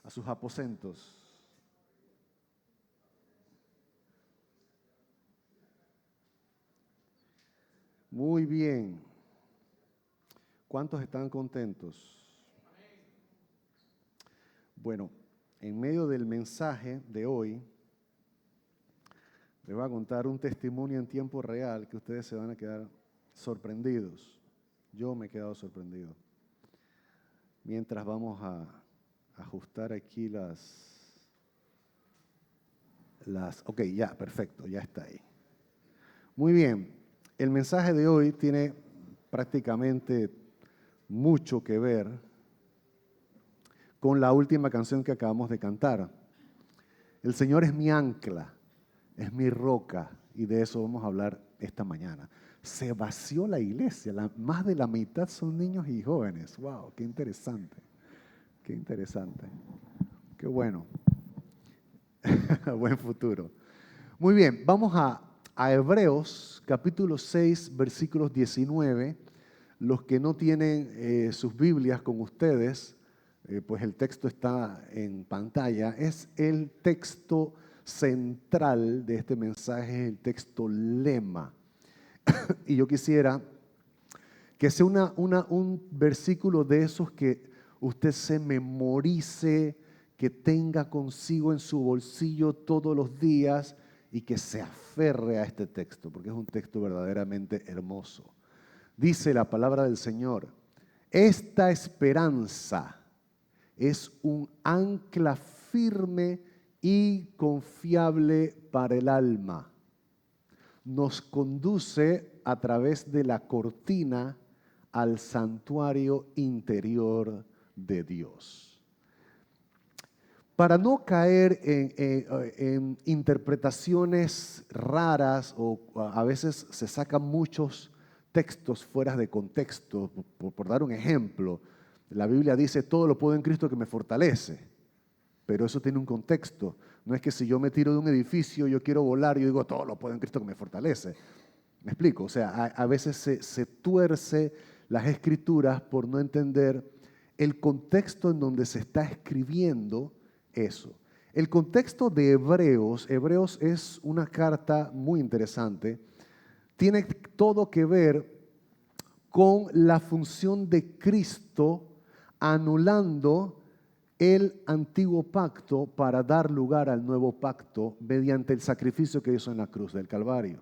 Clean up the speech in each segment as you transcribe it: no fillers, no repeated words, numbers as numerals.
a sus aposentos. Muy bien. ¿Cuántos están contentos? Bueno, en medio del mensaje de hoy, les voy a contar un testimonio en tiempo real que ustedes se van a quedar sorprendidos. Yo me he quedado sorprendido. Mientras vamos a ajustar aquí Ok, ya, perfecto, ya está ahí. Muy bien, el mensaje de hoy tiene prácticamente mucho que ver con la última canción que acabamos de cantar. El Señor es mi ancla, es mi roca, y de eso vamos a hablar esta mañana. Se vació la iglesia, más de la mitad son niños y jóvenes. ¡Wow! ¡Qué interesante! ¡Qué interesante! ¡Qué bueno! Buen futuro. Muy bien, vamos a Hebreos capítulo 6, versículos 19. Los que no tienen sus Biblias con ustedes, pues el texto está en pantalla. Es el texto central de este mensaje, el texto lema. Y yo quisiera que sea un versículo de esos que usted se memorice, que tenga consigo en su bolsillo todos los días y que se aferre a este texto, porque es un texto verdaderamente hermoso. Dice la palabra del Señor: esta esperanza es un ancla firme y confiable para el alma. Nos conduce a través de la cortina al santuario interior de Dios. Para no caer en interpretaciones raras, o a veces se sacan muchos textos fuera de contexto, por dar un ejemplo, la Biblia dice: todo lo puedo en Cristo que me fortalece, pero eso tiene un contexto. No es que si yo me tiro de un edificio, yo quiero volar, yo digo: todo lo puedo en Cristo que me fortalece. ¿Me explico? O sea, a veces se tuerce las escrituras por no entender el contexto en donde se está escribiendo eso. El contexto de Hebreos es una carta muy interesante. Tiene todo que ver con la función de Cristo anulando el antiguo pacto para dar lugar al nuevo pacto mediante el sacrificio que hizo en la cruz del Calvario.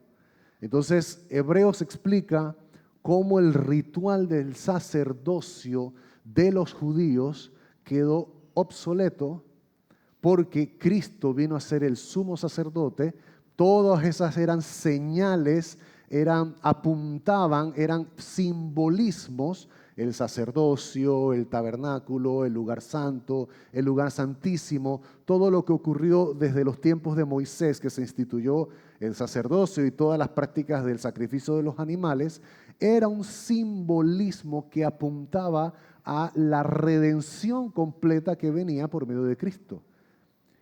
Entonces, Hebreos explica cómo el ritual del sacerdocio de los judíos quedó obsoleto porque Cristo vino a ser el sumo sacerdote. Todas esas eran señales, apuntaban, eran simbolismos: el sacerdocio, el tabernáculo, el lugar santo, el lugar santísimo, todo lo que ocurrió desde los tiempos de Moisés, que se instituyó el sacerdocio y todas las prácticas del sacrificio de los animales, era un simbolismo que apuntaba a la redención completa que venía por medio de Cristo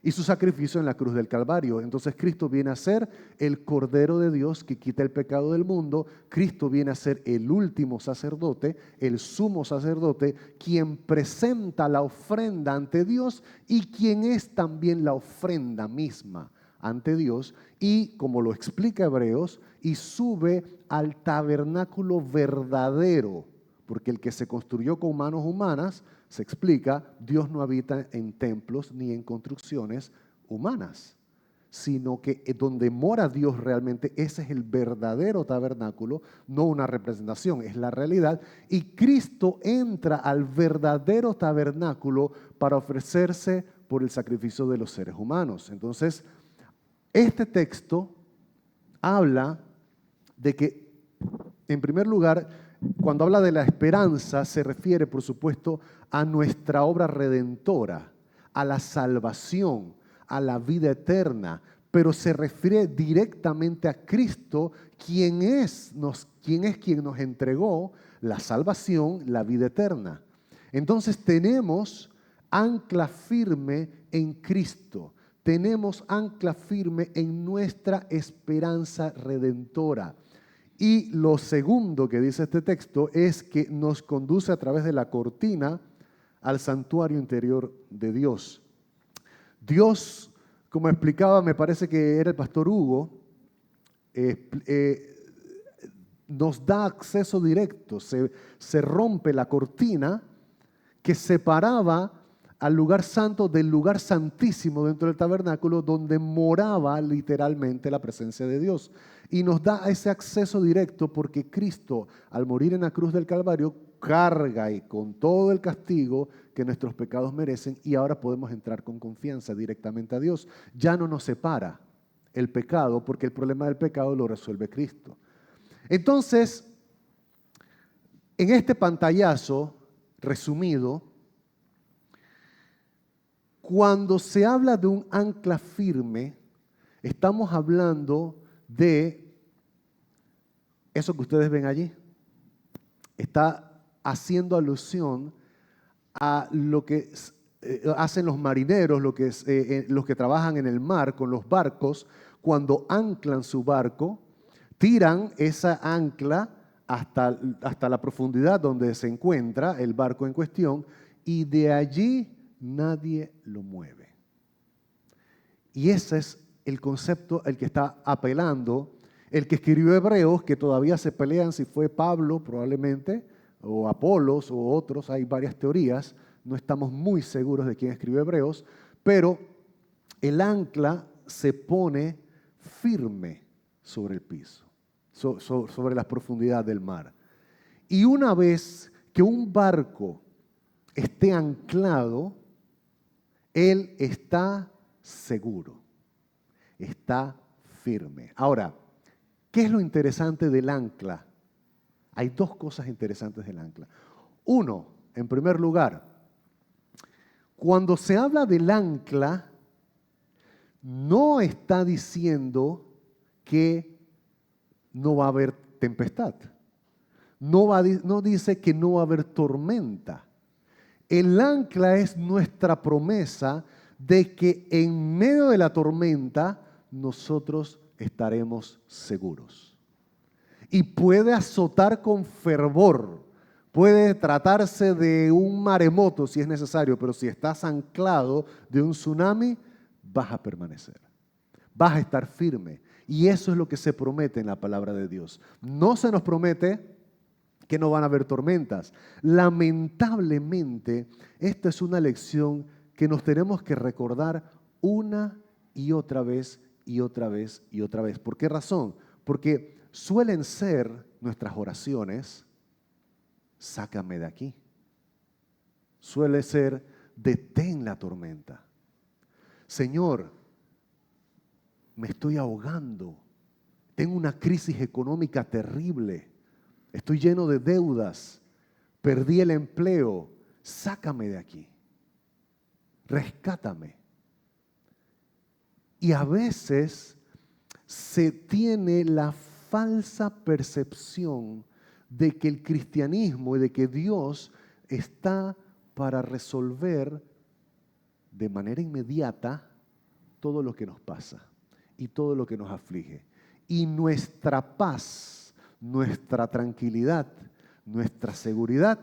y su sacrificio en la cruz del Calvario. Entonces Cristo viene a ser el Cordero de Dios que quita el pecado del mundo. Cristo viene a ser el último sacerdote, el sumo sacerdote, quien presenta la ofrenda ante Dios y quien es también la ofrenda misma ante Dios. Y como lo explica Hebreos, y sube al tabernáculo verdadero, porque el que se construyó con manos humanas, se explica, Dios no habita en templos ni en construcciones humanas, sino que donde mora Dios realmente, ese es el verdadero tabernáculo, no una representación, es la realidad. Y Cristo entra al verdadero tabernáculo para ofrecerse por el sacrificio de los seres humanos. Entonces, este texto habla de que, en primer lugar, cuando habla de la esperanza, se refiere, por supuesto, a nuestra obra redentora, a la salvación, a la vida eterna, pero se refiere directamente a Cristo, quien quien nos entregó la salvación, la vida eterna. Entonces tenemos ancla firme en Cristo, tenemos ancla firme en nuestra esperanza redentora. Y lo segundo que dice este texto es que nos conduce a través de la cortina al santuario interior de Dios. Dios, como explicaba, me parece que era el pastor Hugo, nos da acceso directo, se rompe la cortina que separaba al lugar santo del lugar santísimo dentro del tabernáculo, donde moraba literalmente la presencia de Dios. Y nos da ese acceso directo porque Cristo, al morir en la cruz del Calvario, carga y con todo el castigo que nuestros pecados merecen, y ahora podemos entrar con confianza directamente a Dios. Ya no nos separa el pecado, porque el problema del pecado lo resuelve Cristo. Entonces, en este pantallazo resumido, cuando se habla de un ancla firme, estamos hablando de eso que ustedes ven allí. Está haciendo alusión a lo que hacen los marineros, los que trabajan en el mar con los barcos, cuando anclan su barco, tiran esa ancla hasta la profundidad donde se encuentra el barco en cuestión, y de allí nadie lo mueve. Y ese es el concepto al que está apelando el que escribió Hebreos, que todavía se pelean si fue Pablo probablemente, o Apolos, o otros. Hay varias teorías, no estamos muy seguros de quién escribió Hebreos, pero el ancla se pone firme sobre el piso, sobre las profundidades del mar. Y una vez que un barco esté anclado, él está seguro, está firme. Ahora, ¿qué es lo interesante del ancla? Hay dos cosas interesantes del ancla. Uno, en primer lugar, cuando se habla del ancla, no está diciendo que no va a haber tempestad. No dice que no va a haber tormenta. El ancla es nuestra promesa de que en medio de la tormenta nosotros estaremos seguros. Y puede azotar con fervor, puede tratarse de un maremoto si es necesario, pero si estás anclado de un tsunami, vas a permanecer, vas a estar firme. Y eso es lo que se promete en la palabra de Dios. No se nos promete que no van a haber tormentas. Lamentablemente, esta es una lección que nos tenemos que recordar una y otra vez y otra vez y otra vez. ¿Por qué razón? Porque suelen ser nuestras oraciones, sácame de aquí. Suele ser, detén la tormenta. Señor, me estoy ahogando. Tengo una crisis económica terrible. Estoy lleno de deudas, perdí el empleo, sácame de aquí, rescátame. Y a veces se tiene la falsa percepción de que el cristianismo y de que Dios está para resolver de manera inmediata todo lo que nos pasa y todo lo que nos aflige. Y nuestra paz, nuestra tranquilidad, nuestra seguridad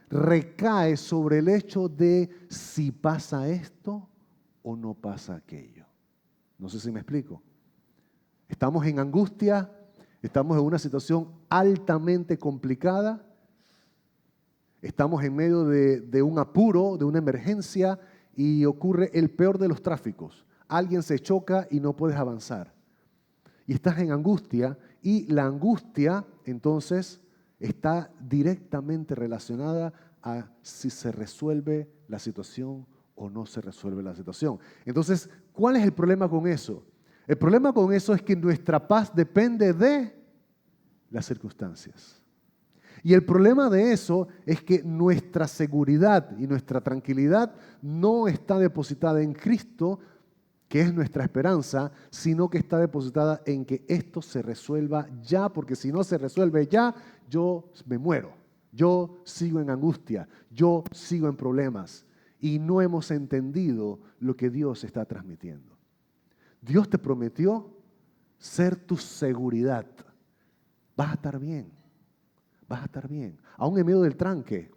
recae sobre el hecho de si pasa esto o no pasa aquello. No sé si me explico. Estamos en angustia, estamos en una situación altamente complicada, estamos en medio de un apuro, de una emergencia, y ocurre el peor de los tráficos. Alguien se choca y no puedes avanzar. Y estás en angustia, y la angustia entonces está directamente relacionada a si se resuelve la situación o no se resuelve la situación. Entonces, ¿cuál es el problema con eso? El problema con eso es que nuestra paz depende de las circunstancias. Y el problema de eso es que nuestra seguridad y nuestra tranquilidad no está depositada en Cristo, que es nuestra esperanza, sino que está depositada en que esto se resuelva ya, porque si no se resuelve ya, yo me muero, yo sigo en angustia, yo sigo en problemas, y no hemos entendido lo que Dios está transmitiendo. Dios te prometió ser tu seguridad. Vas a estar bien, vas a estar bien, aún en medio del tranque,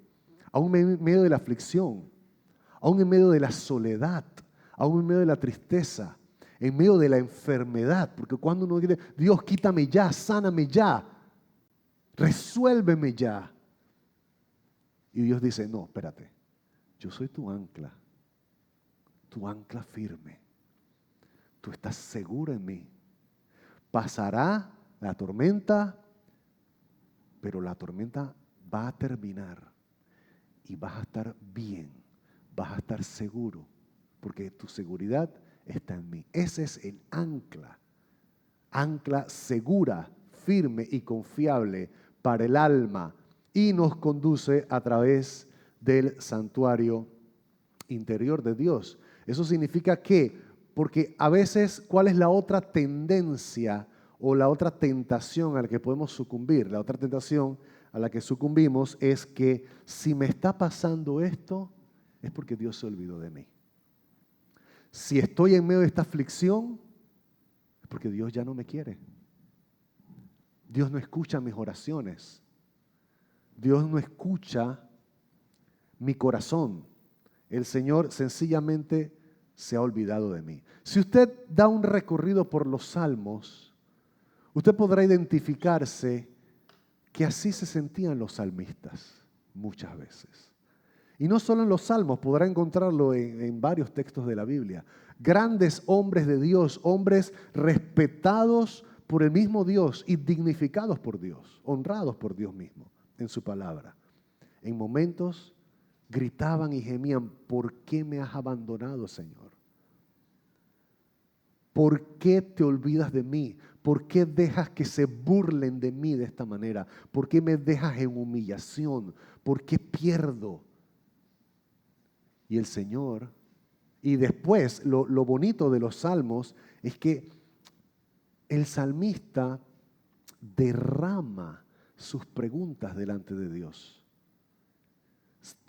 aún en medio de la aflicción, aún en medio de la soledad, aún en medio de la tristeza, en medio de la enfermedad. Porque cuando uno dice, Dios, quítame ya, sáname ya, resuélveme ya. Y Dios dice, no, espérate, yo soy tu ancla firme. Tú estás seguro en mí. Pasará la tormenta, pero la tormenta va a terminar y vas a estar bien, vas a estar seguro, porque tu seguridad está en mí. Ese es el ancla segura, firme y confiable para el alma y nos conduce a través del santuario interior de Dios. Eso significa que, porque a veces, ¿cuál es la otra tendencia o la otra tentación a la que podemos sucumbir? La otra tentación a la que sucumbimos es que si me está pasando esto, es porque Dios se olvidó de mí. Si estoy en medio de esta aflicción, es porque Dios ya no me quiere. Dios no escucha mis oraciones. Dios no escucha mi corazón. El Señor sencillamente se ha olvidado de mí. Si usted da un recorrido por los salmos, usted podrá identificarse que así se sentían los salmistas muchas veces. Y no solo en los salmos, podrá encontrarlo en varios textos de la Biblia. Grandes hombres de Dios, hombres respetados por el mismo Dios y dignificados por Dios, honrados por Dios mismo en su palabra. En momentos gritaban y gemían, ¿por qué me has abandonado, Señor? ¿Por qué te olvidas de mí? ¿Por qué dejas que se burlen de mí de esta manera? ¿Por qué me dejas en humillación? ¿Por qué pierdo? Y el Señor, y después lo bonito de los salmos es que el salmista derrama sus preguntas delante de Dios.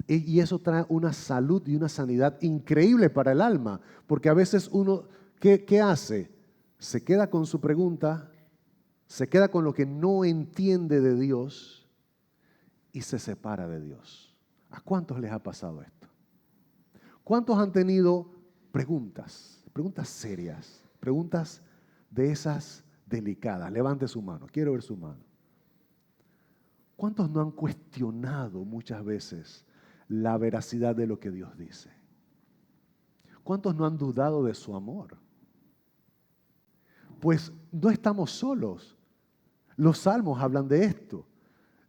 Y eso trae una salud y una sanidad increíble para el alma, porque a veces uno, ¿qué hace? Se queda con su pregunta, se queda con lo que no entiende de Dios y se separa de Dios. ¿A cuántos les ha pasado esto? ¿Cuántos han tenido preguntas serias, preguntas de esas delicadas? Levante su mano, quiero ver su mano. ¿Cuántos no han cuestionado muchas veces la veracidad de lo que Dios dice? ¿Cuántos no han dudado de su amor? Pues no estamos solos. Los salmos hablan de esto.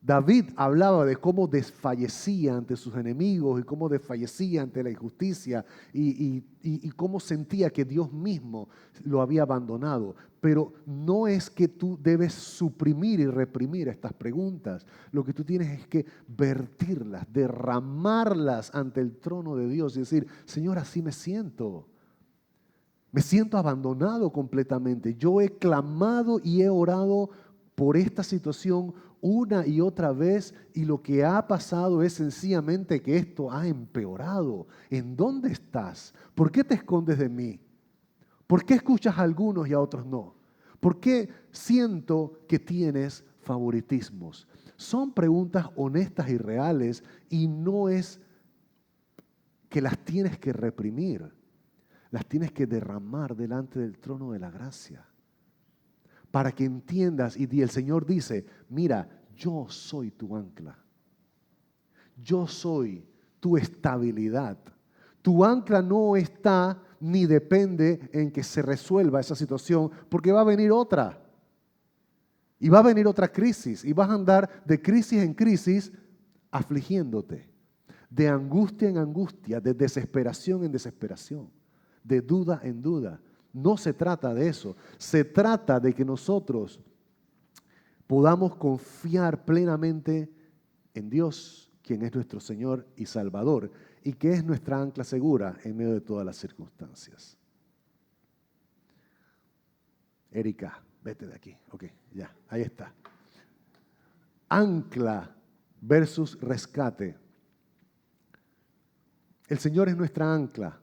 David hablaba de cómo desfallecía ante sus enemigos y cómo desfallecía ante la injusticia y cómo sentía que Dios mismo lo había abandonado. Pero no es que tú debes suprimir y reprimir estas preguntas. Lo que tú tienes es que vertirlas, derramarlas ante el trono de Dios y decir, Señor, así me siento. Me siento abandonado completamente. Yo he clamado y he orado por esta situación una y otra vez y lo que ha pasado es sencillamente que esto ha empeorado. ¿En dónde estás? ¿Por qué te escondes de mí? ¿Por qué escuchas a algunos y a otros no? ¿Por qué siento que tienes favoritismos? Son preguntas honestas y reales y no es que las tienes que reprimir, las tienes que derramar delante del trono de la gracia. Para que entiendas, y el Señor dice, mira, yo soy tu ancla. Yo soy tu estabilidad. Tu ancla no está ni depende en que se resuelva esa situación, porque va a venir otra. Y va a venir otra crisis, y vas a andar de crisis en crisis afligiéndote, de angustia en angustia, de desesperación en desesperación, de duda en duda. No se trata de eso, se trata de que nosotros podamos confiar plenamente en Dios, quien es nuestro Señor y Salvador, y que es nuestra ancla segura en medio de todas las circunstancias. Erika, vete de aquí. Ok, ya, ahí está. Ancla versus rescate. El Señor es nuestra ancla.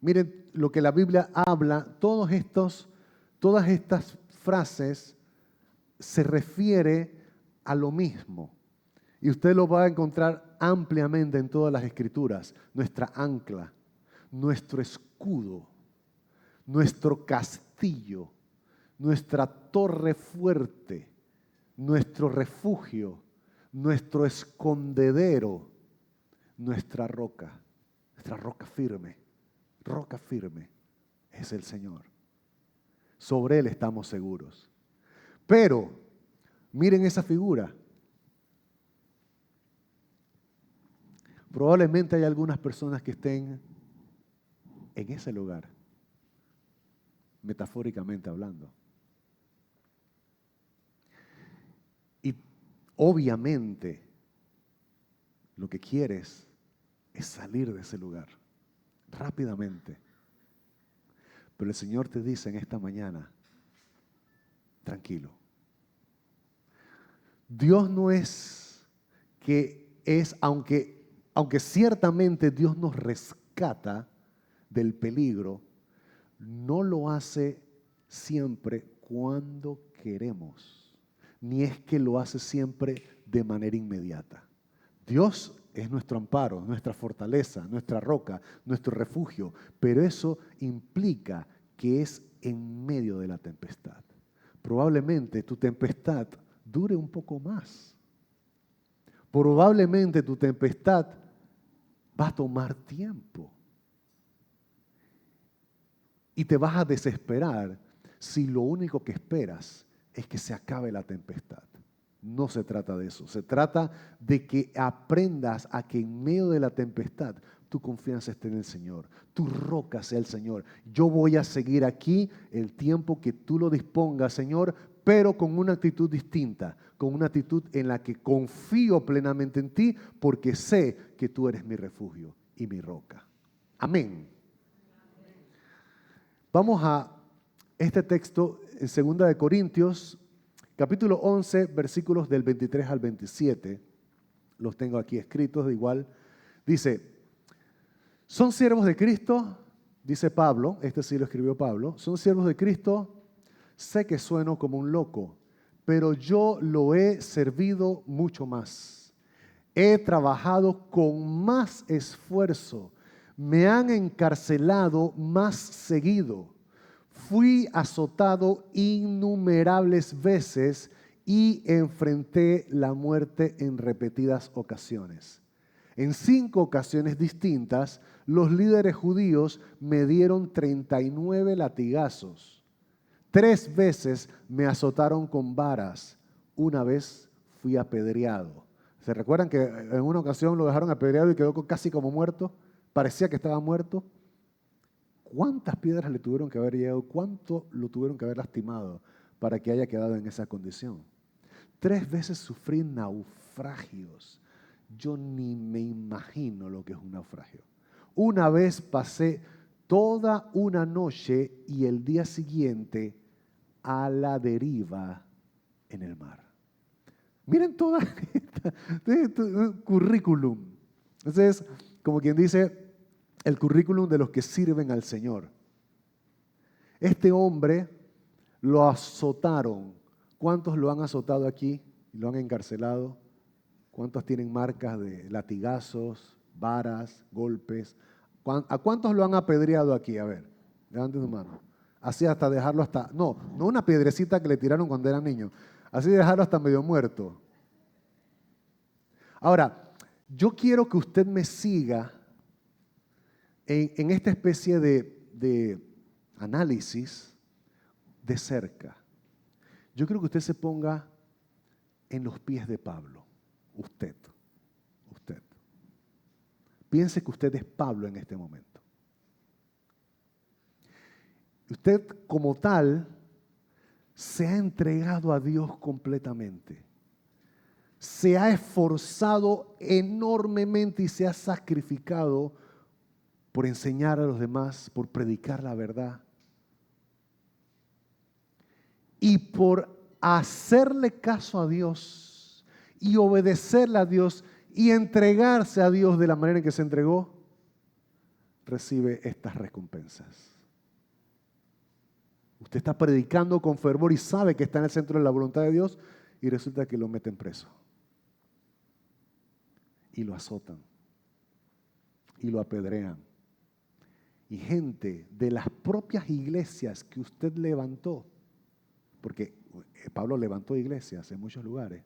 Miren lo que la Biblia habla, todas estas frases se refiere a lo mismo. Y usted lo va a encontrar ampliamente en todas las Escrituras, nuestra ancla. nuestro escudo, nuestro castillo, nuestra torre fuerte, nuestro refugio, nuestro escondedero, nuestra roca firme es el Señor. Sobre Él estamos seguros. Pero, miren esa figura. Probablemente hay algunas personas que estén en ese lugar, metafóricamente hablando. Y obviamente lo que quieres es salir de ese lugar rápidamente. Pero el Señor te dice en esta mañana, tranquilo. Dios no es que es, aunque ciertamente Dios nos rescata del peligro, no lo hace siempre cuando queremos, ni es que lo hace siempre de manera inmediata. Dios es nuestro amparo, nuestra fortaleza, nuestra roca, nuestro refugio, pero eso implica que es en medio de la tempestad. Probablemente tu tempestad dure un poco más. Probablemente tu tempestad va a tomar tiempo. Y te vas a desesperar si lo único que esperas es que se acabe la tempestad. No se trata de eso. Se trata de que aprendas a que en medio de la tempestad tu confianza esté en el Señor. Tu roca sea el Señor. Yo voy a seguir aquí el tiempo que tú lo dispongas, Señor, pero con una actitud distinta, con una actitud en la que confío plenamente en ti porque sé que tú eres mi refugio y mi roca. Amén. Vamos a este texto en 2 de Corintios, capítulo 11, versículos del 23 al 27. Los tengo aquí escritos de igual. Dice, ¿son siervos de Cristo? Dice Pablo, este sí lo escribió Pablo. ¿Son siervos de Cristo? Sé que sueno como un loco, pero yo lo he servido mucho más. He trabajado con más esfuerzo. Me han encarcelado más seguido. Fui azotado innumerables veces y enfrenté la muerte en repetidas ocasiones. En 5 ocasiones distintas, los líderes judíos me dieron 39 latigazos. 3 veces me azotaron con varas. Una vez fui apedreado. ¿Se recuerdan que en una ocasión lo dejaron apedreado y quedó casi como muerto? Parecía que estaba muerto. ¿Cuántas piedras le tuvieron que haber llegado? ¿Cuánto lo tuvieron que haber lastimado para que haya quedado en esa condición? 3 veces sufrí naufragios. Yo ni me imagino lo que es un naufragio. Una vez pasé toda una noche y el día siguiente a la deriva en el mar. Miren toda este currículum. Entonces, como quien dice, el currículum de los que sirven al Señor. Este hombre lo azotaron. ¿Cuántos lo han azotado aquí y lo han encarcelado? ¿Cuántos tienen marcas de latigazos, varas, golpes? ¿A cuántos lo han apedreado aquí? A ver, levanten su mano. Así hasta dejarlo hasta... No una piedrecita que le tiraron cuando era niño. Así dejarlo hasta medio muerto. Ahora, yo quiero que usted me siga en esta especie de análisis de cerca. Yo creo que usted se ponga en los pies de Pablo. Usted. Piense que usted es Pablo en este momento. Usted como tal se ha entregado a Dios completamente. Se ha esforzado enormemente y se ha sacrificado por enseñar a los demás, por predicar la verdad y por hacerle caso a Dios y obedecerle a Dios y entregarse a Dios de la manera en que se entregó, recibe estas recompensas. Usted está predicando con fervor y sabe que está en el centro de la voluntad de Dios y resulta que lo meten preso. Y lo azotan. Y lo apedrean. y gente de las propias iglesias que usted levantó, porque Pablo levantó iglesias en muchos lugares,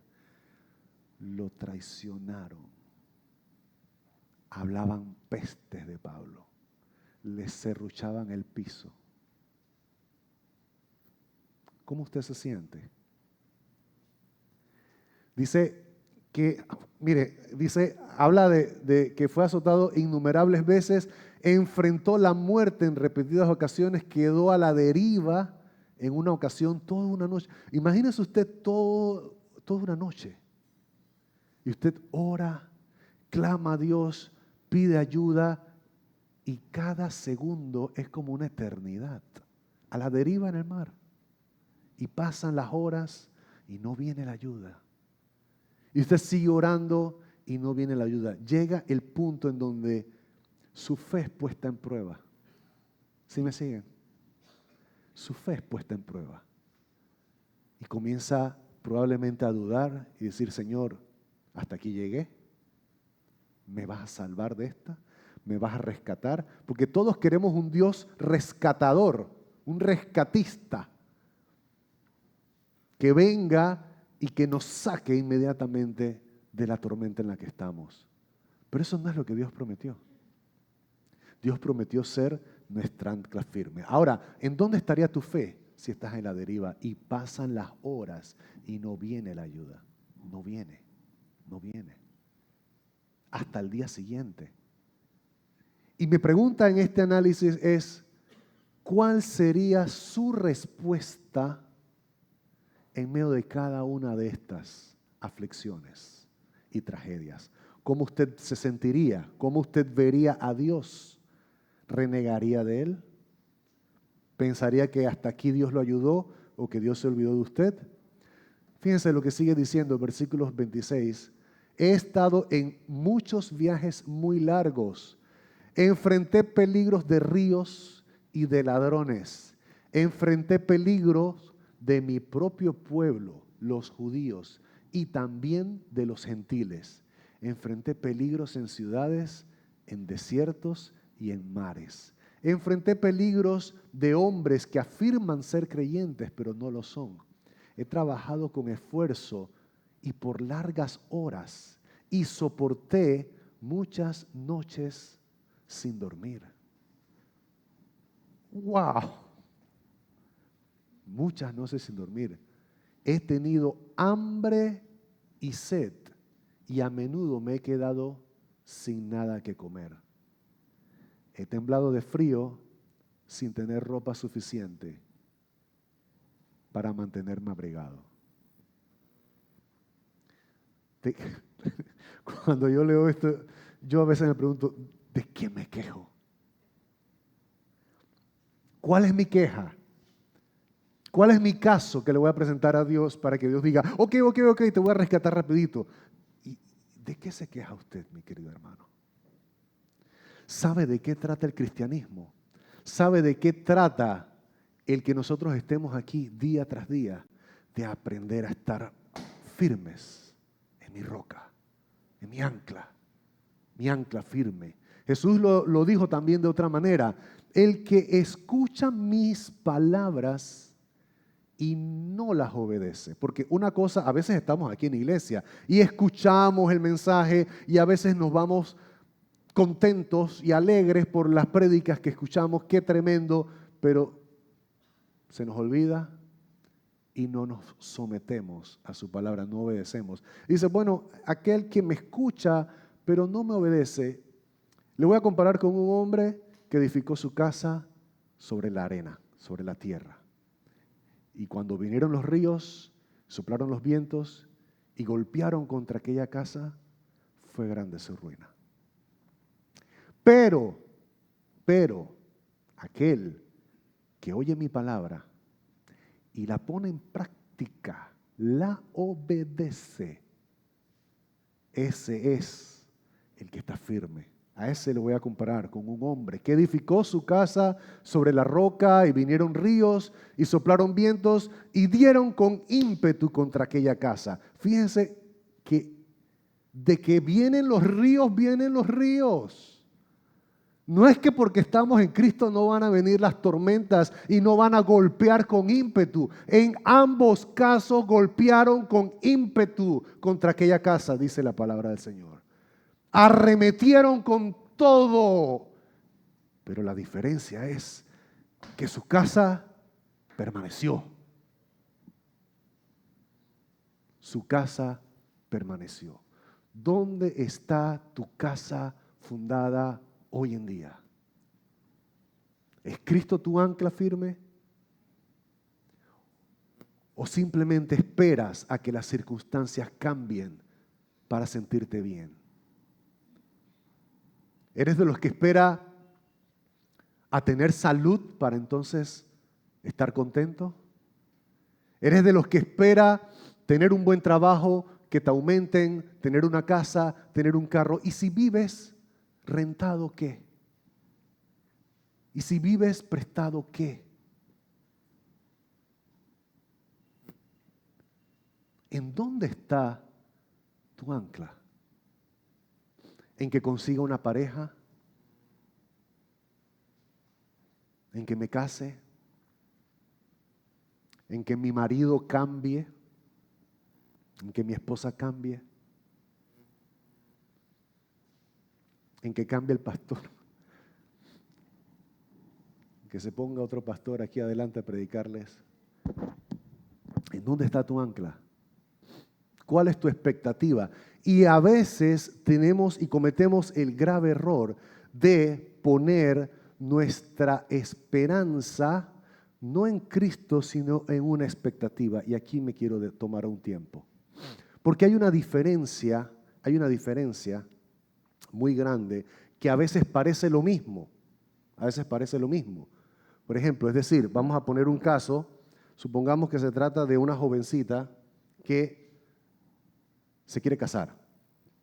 lo traicionaron, hablaban pestes de Pablo, le serruchaban el piso. ¿Cómo usted se siente? Dice que, mire, habla de que fue azotado innumerables veces, enfrentó la muerte en repetidas ocasiones, quedó a la deriva en una ocasión toda una noche. Imagínese usted toda una noche. Y usted ora, clama a Dios, pide ayuda y cada segundo es como una eternidad. A la deriva en el mar. Y pasan las horas y no viene la ayuda. Y usted sigue orando y no viene la ayuda. Llega el punto en donde su fe es puesta en prueba. ¿Sí me siguen? Su fe es puesta en prueba. Y comienza probablemente a dudar y decir, Señor, hasta aquí llegué. ¿Me vas a salvar de esta? ¿Me vas a rescatar? Porque todos queremos un Dios rescatador, un rescatista, que venga y que nos saque inmediatamente de la tormenta en la que estamos. Pero eso no es lo que Dios prometió. Dios prometió ser nuestra ancla firme. Ahora, ¿en dónde estaría tu fe si estás en la deriva y pasan las horas y no viene la ayuda? No viene. Hasta el día siguiente. Y mi pregunta en este análisis es, ¿cuál sería su respuesta en medio de cada una de estas aflicciones y tragedias? ¿Cómo usted se sentiría? ¿Cómo usted vería a Dios? ¿Renegaría de Él? ¿Pensaría que hasta aquí Dios lo ayudó o que Dios se olvidó de usted? Fíjense lo que sigue diciendo el versículo 26. He estado en muchos viajes muy largos. Enfrenté peligros de ríos y de ladrones. Enfrenté peligros de mi propio pueblo, los judíos, y también de los gentiles. Enfrenté peligros en ciudades, en desiertos y en mares. Enfrenté peligros de hombres que afirman ser creyentes, pero no lo son. He trabajado con esfuerzo y por largas horas y soporté muchas noches sin dormir. ¡Wow! Muchas noches sin dormir. He tenido hambre y sed y a menudo me he quedado sin nada que comer. He temblado de frío sin tener ropa suficiente para mantenerme abrigado. Cuando yo leo esto, yo a veces me pregunto, ¿de qué me quejo? ¿Cuál es mi queja? ¿Cuál es mi caso que le voy a presentar a Dios para que Dios diga, ok, te voy a rescatar rapidito? ¿Y de qué se queja usted, mi querido hermano? ¿Sabe de qué trata el cristianismo? ¿Sabe de qué trata el que nosotros estemos aquí día tras día? De aprender a estar firmes en mi roca, en mi ancla firme. Jesús lo dijo también de otra manera. El que escucha mis palabras y no las obedece. Porque una cosa, a veces estamos aquí en la iglesia y escuchamos el mensaje y a veces nos vamos contentos y alegres por las prédicas que escuchamos, qué tremendo, pero se nos olvida y no nos sometemos a su palabra, no obedecemos. Dice, bueno, aquel que me escucha pero no me obedece, le voy a comparar con un hombre que edificó su casa sobre la arena, sobre la tierra. Y cuando vinieron los ríos, soplaron los vientos y golpearon contra aquella casa, fue grande su ruina. Pero, aquel que oye mi palabra y la pone en práctica, la obedece, ese es el que está firme. A ese lo voy a comparar con un hombre que edificó su casa sobre la roca y vinieron ríos y soplaron vientos y dieron con ímpetu contra aquella casa. Fíjense que de que vienen los ríos, vienen los ríos. No es que porque estamos en Cristo no van a venir las tormentas y no van a golpear con ímpetu. En ambos casos golpearon con ímpetu contra aquella casa, dice la palabra del Señor. Arremetieron con todo. Pero la diferencia es que su casa permaneció. Su casa permaneció. ¿Dónde está tu casa fundada hoy en día? ¿Es Cristo tu ancla firme? ¿O simplemente esperas a que las circunstancias cambien para sentirte bien? ¿Eres de los que espera a tener salud para entonces estar contento? ¿Eres de los que espera tener un buen trabajo, que te aumenten, tener una casa, tener un carro? ¿Y si vives rentado, qué? ¿Y si vives prestado, qué? ¿En dónde está tu ancla? ¿En que consiga una pareja? ¿En que me case? ¿En que mi marido cambie? ¿En que mi esposa cambie? ¿En que cambie el pastor? ¿En que se ponga otro pastor aquí adelante a predicarles? ¿En dónde está tu ancla? ¿Cuál es tu expectativa? Y a veces tenemos y cometemos el grave error de poner nuestra esperanza no en Cristo, sino en una expectativa. Y aquí me quiero tomar un tiempo. Porque hay una diferencia muy grande que a veces parece lo mismo. A veces parece lo mismo. Por ejemplo, es decir, vamos a poner un caso, supongamos que se trata de una jovencita que se quiere casar.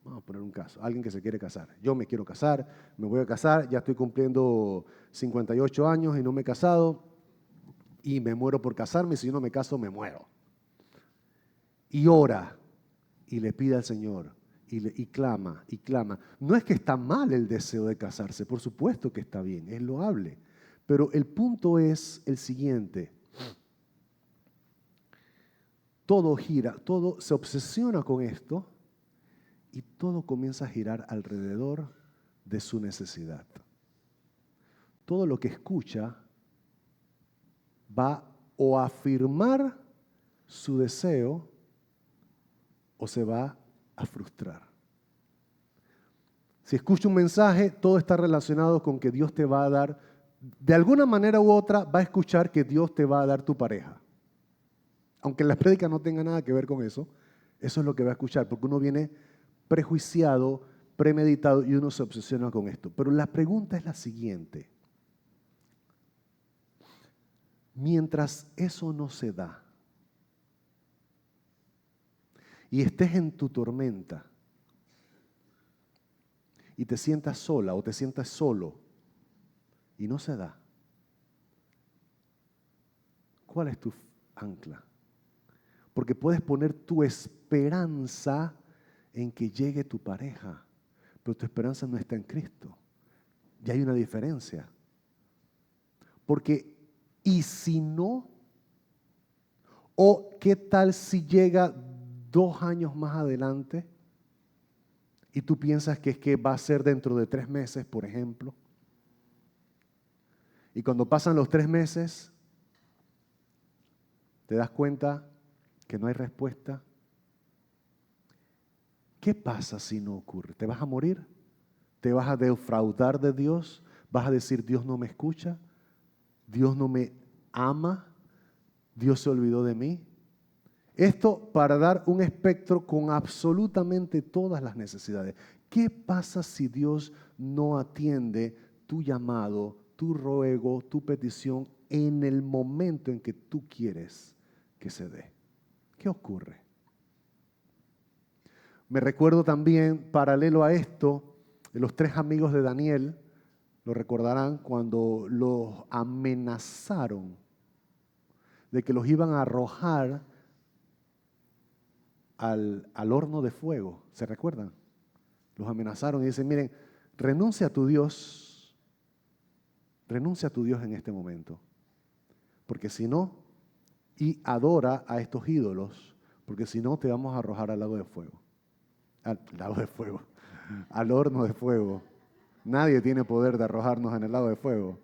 Vamos a poner un caso, alguien que se quiere casar. Yo me quiero casar, me voy a casar, ya estoy cumpliendo 58 años y no me he casado y me muero por casarme, si yo no me caso me muero. Y ora y le pide al Señor y clama y clama. No es que está mal el deseo de casarse, por supuesto que está bien, es loable. Pero el punto es el siguiente. Todo gira, todo se obsesiona con esto y todo comienza a girar alrededor de su necesidad. Todo lo que escucha va o a afirmar su deseo o se va a frustrar. Si escucha un mensaje, todo está relacionado con que Dios te va a dar, de alguna manera u otra, va a escuchar que Dios te va a dar tu pareja. Aunque la prédica no tenga nada que ver con eso, eso es lo que va a escuchar, porque uno viene prejuiciado, premeditado y uno se obsesiona con esto. Pero la pregunta es la siguiente. Mientras eso no se da y estés en tu tormenta y te sientas sola o te sientas solo y no se da, ¿cuál es tu ancla? Porque puedes poner tu esperanza en que llegue tu pareja, pero tu esperanza no está en Cristo. Y hay una diferencia. Porque, ¿y si no? ¿O qué tal si llega 2 años más adelante y tú piensas que es que va a ser dentro de 3 meses, por ejemplo? Y cuando pasan los 3 meses, te das cuenta que no hay respuesta. ¿Qué pasa si no ocurre? ¿Te vas a morir? ¿Te vas a defraudar de Dios? ¿Vas a decir, Dios no me escucha? ¿Dios no me ama? ¿Dios se olvidó de mí? Esto para dar un espectro con absolutamente todas las necesidades. ¿Qué pasa si Dios no atiende tu llamado, tu ruego, tu petición en el momento en que tú quieres que se dé? ¿Qué ocurre? Me recuerdo también, paralelo a esto, de los 3 amigos de Daniel, lo recordarán cuando los amenazaron de que los iban a arrojar al horno de fuego. ¿Se recuerdan? Los amenazaron y dicen, miren, renuncia a tu Dios renuncia a tu Dios en este momento. Porque si no, y adora a estos ídolos, porque si no te vamos a arrojar al lago de fuego. Al lago de fuego. Al horno de fuego. Nadie tiene poder de arrojarnos en el lago de fuego.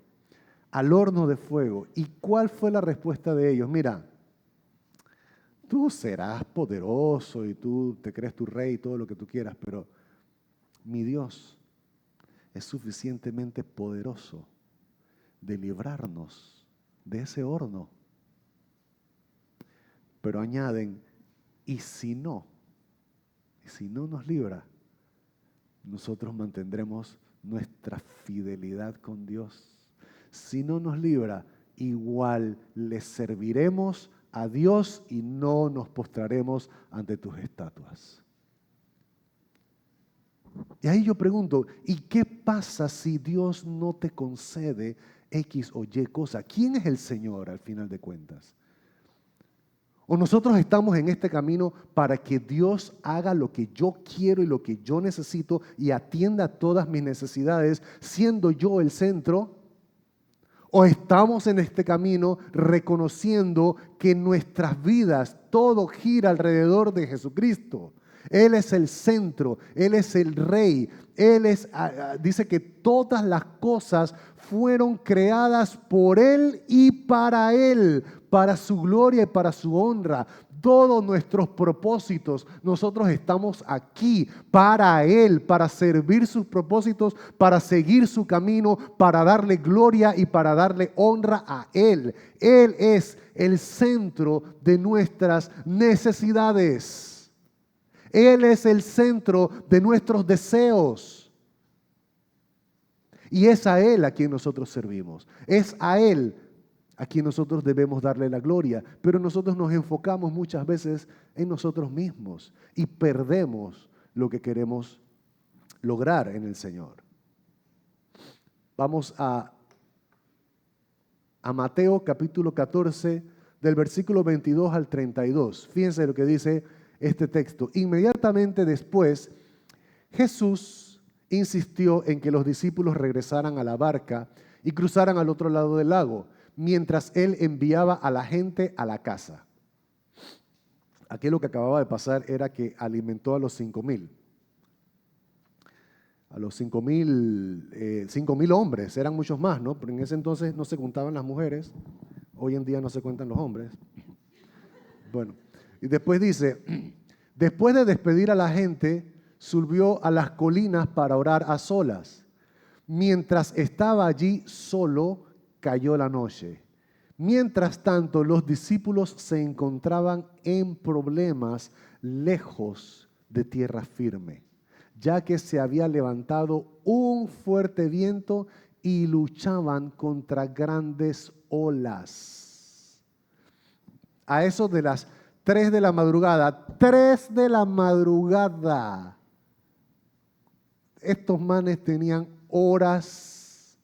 Al horno de fuego. ¿Y cuál fue la respuesta de ellos? Mira, tú serás poderoso y tú te crees tu rey y todo lo que tú quieras, pero mi Dios es suficientemente poderoso de librarnos de ese horno. Pero añaden, y si no nos libra, nosotros mantendremos nuestra fidelidad con Dios. Si no nos libra, igual le serviremos a Dios y no nos postraremos ante tus estatuas. Y ahí yo pregunto, ¿y qué pasa si Dios no te concede X o Y cosa? ¿Quién es el Señor al final de cuentas? O nosotros estamos en este camino para que Dios haga lo que yo quiero y lo que yo necesito y atienda todas mis necesidades, siendo yo el centro. O estamos en este camino reconociendo que en nuestras vidas todo gira alrededor de Jesucristo. Él es el centro, Él es el Rey. Dice que todas las cosas fueron creadas por Él y para Él, para su gloria y para su honra. Todos nuestros propósitos, nosotros estamos aquí para Él, para servir sus propósitos, para seguir su camino, para darle gloria y para darle honra a Él. Él es el centro de nuestras necesidades. Él es el centro de nuestros deseos. Y es a Él a quien nosotros servimos. Es a Él a quien nosotros debemos darle la gloria. Pero nosotros nos enfocamos muchas veces en nosotros mismos y perdemos lo que queremos lograr en el Señor. Vamos a Mateo capítulo 14, del versículo 22 al 32. Fíjense lo que dice este texto. Inmediatamente después, Jesús insistió en que los discípulos regresaran a la barca y cruzaran al otro lado del lago, mientras Él enviaba a la gente a la casa. Aquí lo que acababa de pasar era que alimentó a los 5,000. A los 5,000 hombres, eran muchos más, ¿no? Pero en ese entonces no se contaban las mujeres, hoy en día no se cuentan los hombres. Bueno, y después dice, después de despedir a la gente, subió a las colinas para orar a solas. Mientras estaba allí solo, cayó la noche. Mientras tanto, los discípulos se encontraban en problemas lejos de tierra firme, ya que se había levantado un fuerte viento y luchaban contra grandes olas. A eso de las 3 de la madrugada, 3 de la madrugada, estos manes tenían horas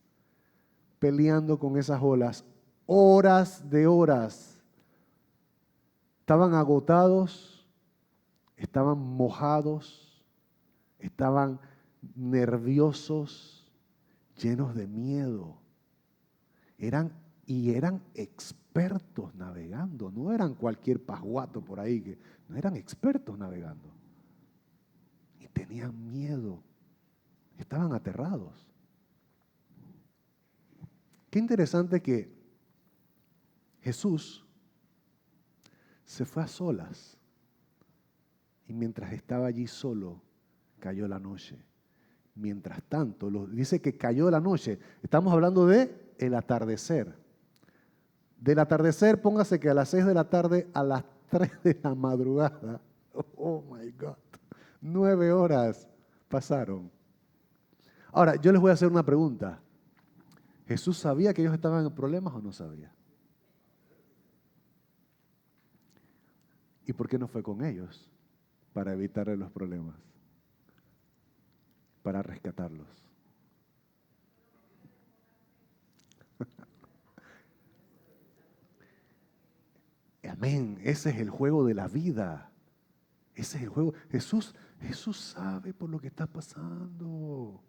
peleando con esas olas, horas de horas. Estaban agotados, estaban mojados, estaban nerviosos, llenos de miedo. Eran expertos navegando, no eran cualquier pasguato por ahí, no eran expertos navegando. Y tenían miedo, estaban aterrados. Qué interesante que Jesús se fue a solas y mientras estaba allí solo, cayó la noche. Mientras tanto, dice que cayó la noche. Estamos hablando de el atardecer. Del atardecer, póngase que a las 6 de la tarde a las 3 de la madrugada. Oh my God. 9 horas pasaron. Ahora, yo les voy a hacer una pregunta. ¿Jesús sabía que ellos estaban en problemas o no sabía? ¿Y por qué no fue con ellos? Para evitarle los problemas. Para rescatarlos. Amén. Ese es el juego de la vida. Ese es el juego. Jesús sabe por lo que está pasando.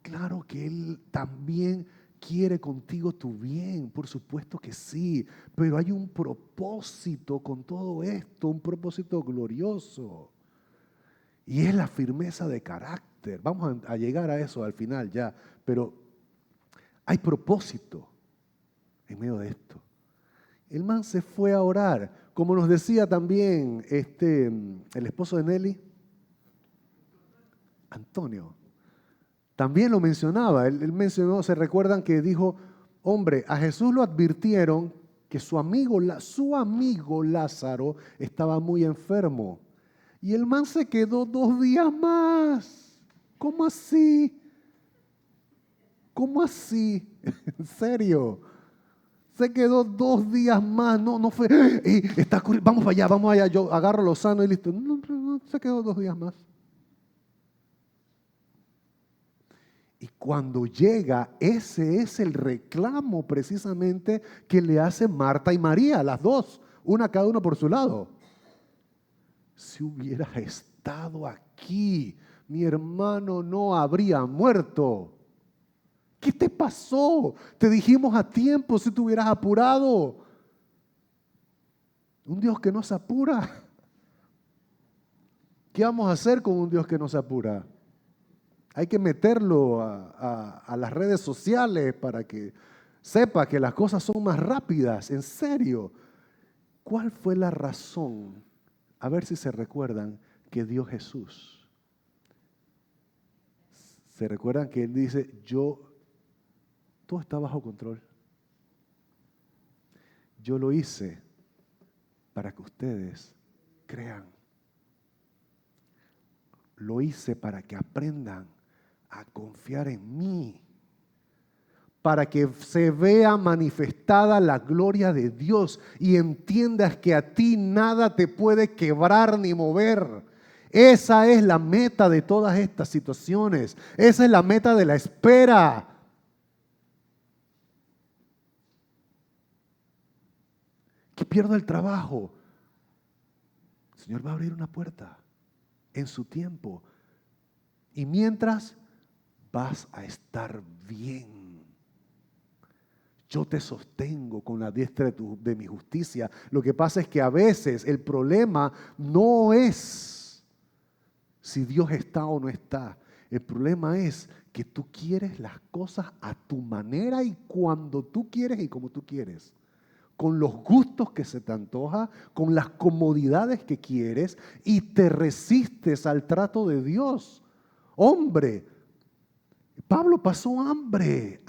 Claro que Él también quiere contigo tu bien, por supuesto que sí, pero hay un propósito con todo esto, un propósito glorioso. Y es la firmeza de carácter. Vamos a llegar a eso al final ya, pero hay propósito en medio de esto. El man se fue a orar, como nos decía también el esposo de Nelly, Antonio. También lo mencionaba, él mencionó, se recuerdan que dijo, hombre, a Jesús lo advirtieron que su amigo Lázaro estaba muy enfermo. Y el man se quedó 2 días más. ¿Cómo así? ¿Cómo así? ¿En serio? Se quedó 2 días más. No fue, vamos para allá, yo agarro lo sano y listo. No, se quedó 2 días más. Y cuando llega, ese es el reclamo precisamente que le hace Marta y María, las dos, una cada uno por su lado. Si hubieras estado aquí, mi hermano no habría muerto. ¿Qué te pasó? Te dijimos a tiempo si te hubieras apurado. Un Dios que no se apura. ¿Qué vamos a hacer con un Dios que no se apura? Hay que meterlo a las redes sociales para que sepa que las cosas son más rápidas. En serio, ¿cuál fue la razón? A ver si se recuerdan que dio Jesús. ¿Se recuerdan que Él dice, todo está bajo control? Yo lo hice para que ustedes crean. Lo hice para que aprendan a confiar en mí, para que se vea manifestada la gloria de Dios y entiendas que a ti nada te puede quebrar ni mover. Esa es la meta de todas estas situaciones. Esa es la meta de la espera. Que pierdo el trabajo. El Señor va a abrir una puerta en su tiempo. Y mientras vas a estar bien. Yo te sostengo con la diestra de mi justicia. Lo que pasa es que a veces el problema no es si Dios está o no está. El problema es que tú quieres las cosas a tu manera y cuando tú quieres y como tú quieres. Con los gustos que se te antoja, con las comodidades que quieres y te resistes al trato de Dios. Hombre, Pablo pasó hambre.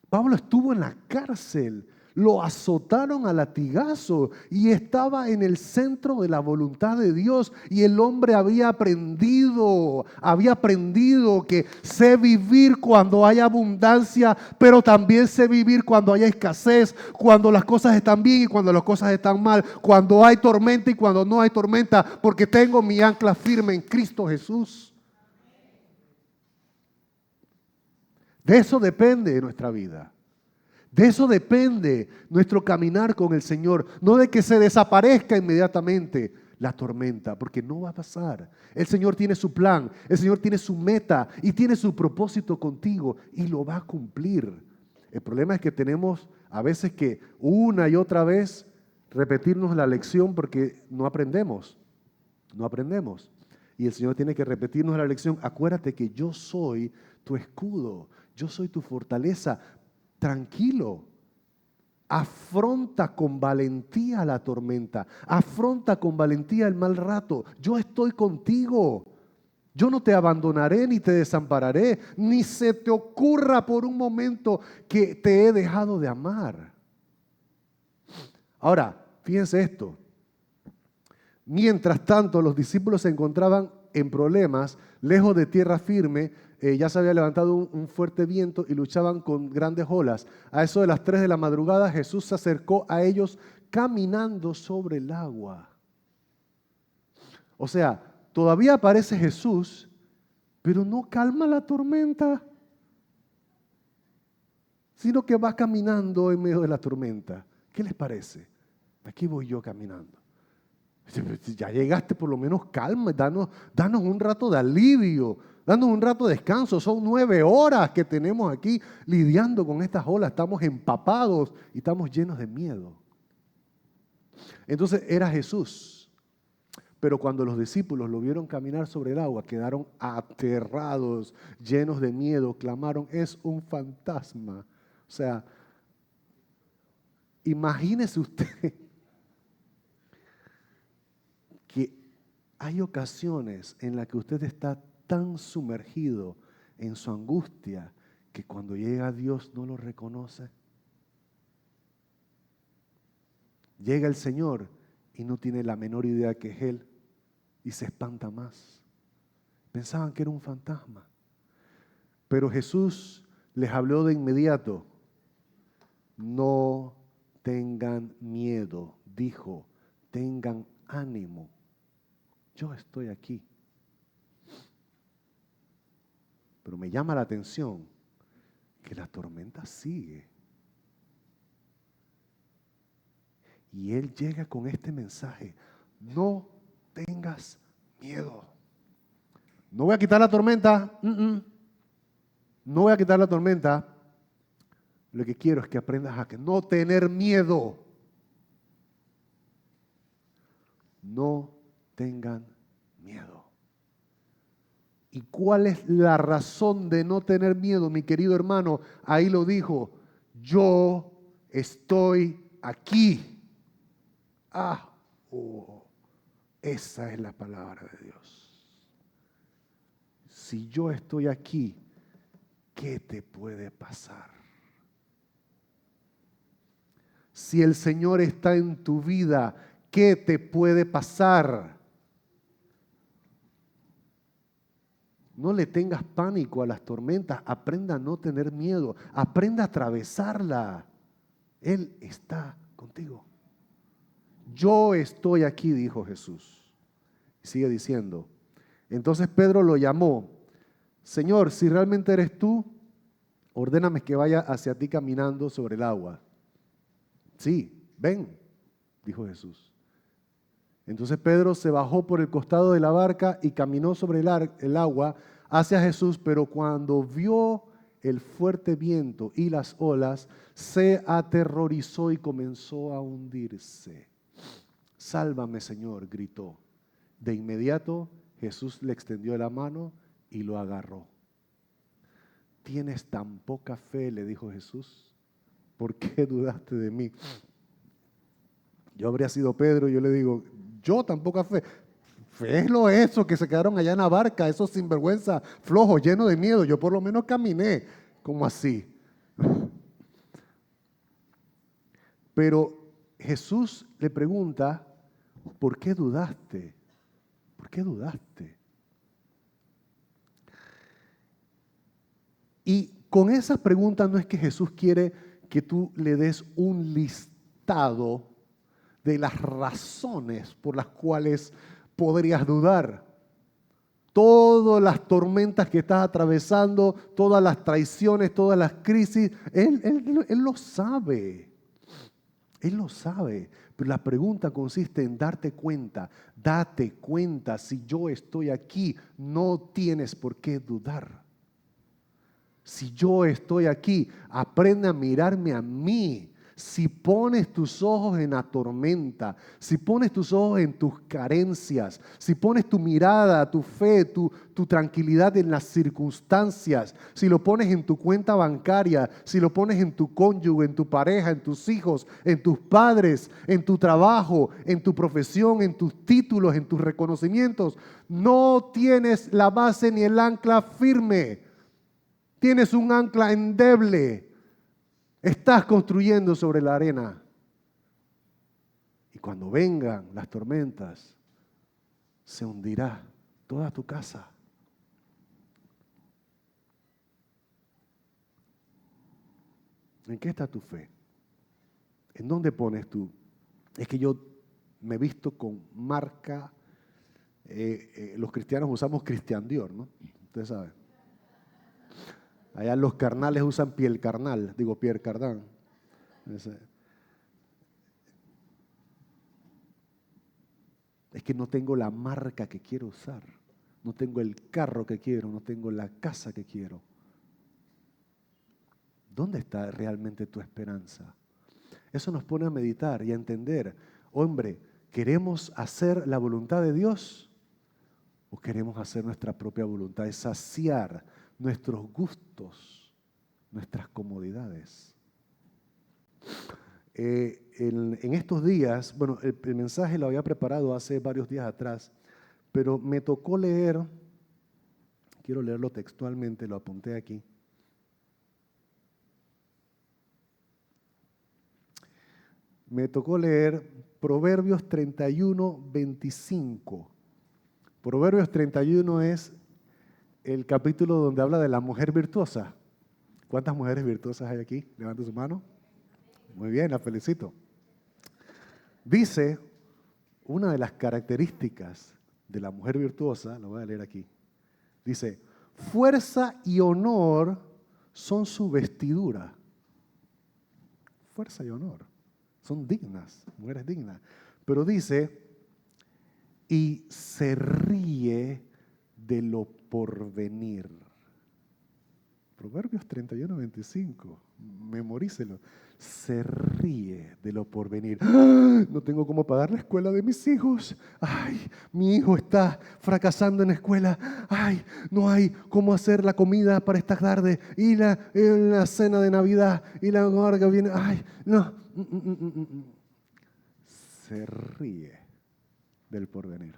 Pablo estuvo en la cárcel, lo azotaron a latigazo y estaba en el centro de la voluntad de Dios y el hombre había aprendido que sé vivir cuando hay abundancia, pero también sé vivir cuando hay escasez, cuando las cosas están bien y cuando las cosas están mal, cuando hay tormenta y cuando no hay tormenta, porque tengo mi ancla firme en Cristo Jesús. De eso depende nuestra vida. De eso depende nuestro caminar con el Señor. No de que se desaparezca inmediatamente la tormenta, porque no va a pasar. El Señor tiene su plan, el Señor tiene su meta y tiene su propósito contigo y lo va a cumplir. El problema es que tenemos a veces que una y otra vez repetirnos la lección porque no aprendemos. Y el Señor tiene que repetirnos la lección. Acuérdate que yo soy tu escudo, yo soy tu fortaleza. Tranquilo, afronta con valentía la tormenta, afronta con valentía el mal rato. Yo estoy contigo, yo no te abandonaré ni te desampararé, ni se te ocurra por un momento que te he dejado de amar. Ahora, fíjense esto, mientras tanto los discípulos se encontraban en problemas, lejos de tierra firme. Ya se había levantado un fuerte viento y luchaban con grandes olas. A eso de las 3 de la madrugada Jesús se acercó a ellos caminando sobre el agua. O sea, todavía aparece Jesús, pero no calma la tormenta, sino que va caminando en medio de la tormenta. ¿Qué les parece? Aquí voy yo caminando. Ya llegaste, por lo menos calma, danos un rato de alivio, danos un rato de descanso. Son 9 horas que tenemos aquí lidiando con estas olas. Estamos empapados y estamos llenos de miedo. Entonces era Jesús. Pero cuando los discípulos lo vieron caminar sobre el agua, quedaron aterrados, llenos de miedo, clamaron, es un fantasma. O sea, imagínese usted que hay ocasiones en las que usted está tan sumergido en su angustia que cuando llega Dios no lo reconoce. Llega el Señor y no tiene la menor idea que es Él y se espanta más. Pensaban que era un fantasma. Pero Jesús les habló de inmediato. No tengan miedo, dijo, tengan ánimo. Yo estoy aquí. Pero me llama la atención que la tormenta sigue. Y Él llega con este mensaje. No tengas miedo. No voy a quitar la tormenta. No voy a quitar la tormenta. Lo que quiero es que aprendas a que no tener miedo. No tengan miedo. ¿Y cuál es la razón de no tener miedo, mi querido hermano? Ahí lo dijo, yo estoy aquí. Esa es la palabra de Dios. Si yo estoy aquí, ¿qué te puede pasar? Si el Señor está en tu vida, ¿qué te puede pasar? No le tengas pánico a las tormentas, aprenda a no tener miedo, aprenda a atravesarla. Él está contigo. Yo estoy aquí, dijo Jesús. Sigue diciendo. Entonces Pedro lo llamó. Señor, si realmente eres tú, ordéname que vaya hacia ti caminando sobre el agua. Sí, ven, dijo Jesús. Entonces Pedro se bajó por el costado de la barca y caminó sobre el agua hacia Jesús, pero cuando vio el fuerte viento y las olas, se aterrorizó y comenzó a hundirse. Sálvame, Señor, gritó. De inmediato Jesús le extendió la mano y lo agarró. ¿Tienes tan poca fe?, le dijo Jesús. ¿Por qué dudaste de mí? Yo habría sido Pedro y yo le digo, yo tan poca fe. Fe es lo eso que se quedaron allá en la barca, esos sinvergüenza, flojos, llenos de miedo. Yo por lo menos caminé como así. Pero Jesús le pregunta, ¿por qué dudaste? ¿Por qué dudaste? Y con esas preguntas no es que Jesús quiere que tú le des un listado de las razones por las cuales podrías dudar. Todas las tormentas que estás atravesando, todas las traiciones, todas las crisis, Él lo sabe. Él lo sabe. Pero la pregunta consiste en darte cuenta. Date cuenta, si yo estoy aquí, no tienes por qué dudar. Si yo estoy aquí, aprende a mirarme a mí. Si pones tus ojos en la tormenta, si pones tus ojos en tus carencias, si pones tu mirada, tu fe, tu tranquilidad en las circunstancias, si lo pones en tu cuenta bancaria, si lo pones en tu cónyuge, en tu pareja, en tus hijos, en tus padres, en tu trabajo, en tu profesión, en tus títulos, en tus reconocimientos, no tienes la base ni el ancla firme. Tienes un ancla endeble. Estás construyendo sobre la arena. Y cuando vengan las tormentas, se hundirá toda tu casa. ¿En qué está tu fe? ¿En dónde pones tú? Es que yo me he visto con marca. Los cristianos usamos Christian Dior, ¿no? Ustedes saben. Allá los carnales usan piel carnal, digo Pierre Cardin. Es que no tengo la marca que quiero usar. No tengo el carro que quiero, no tengo la casa que quiero. ¿Dónde está realmente tu esperanza? Eso nos pone a meditar y a entender, hombre, ¿queremos hacer la voluntad de Dios o queremos hacer nuestra propia voluntad? Es saciar nuestros gustos, nuestras comodidades. En estos días, bueno, el mensaje lo había preparado hace varios días atrás, pero me tocó leer, quiero leerlo textualmente, lo apunté aquí. Me tocó leer Proverbios 31, 25. Proverbios 31 es el capítulo donde habla de la mujer virtuosa. ¿Cuántas mujeres virtuosas hay aquí? Levanten su mano. Muy bien, la felicito. Dice, una de las características de la mujer virtuosa, lo voy a leer aquí, dice, fuerza y honor son su vestidura. Fuerza y honor. Son dignas, mujeres dignas. Pero dice, y se ríe de lo porvenir. Proverbios 31, 25. Memorícelo. Se ríe de lo porvenir. ¡Ah! No tengo cómo pagar la escuela de mis hijos. Ay, mi hijo está fracasando en la escuela. Ay, no hay cómo hacer la comida para esta tarde. Y la cena de Navidad. Y la hora que viene. Ay, no. Se ríe del porvenir.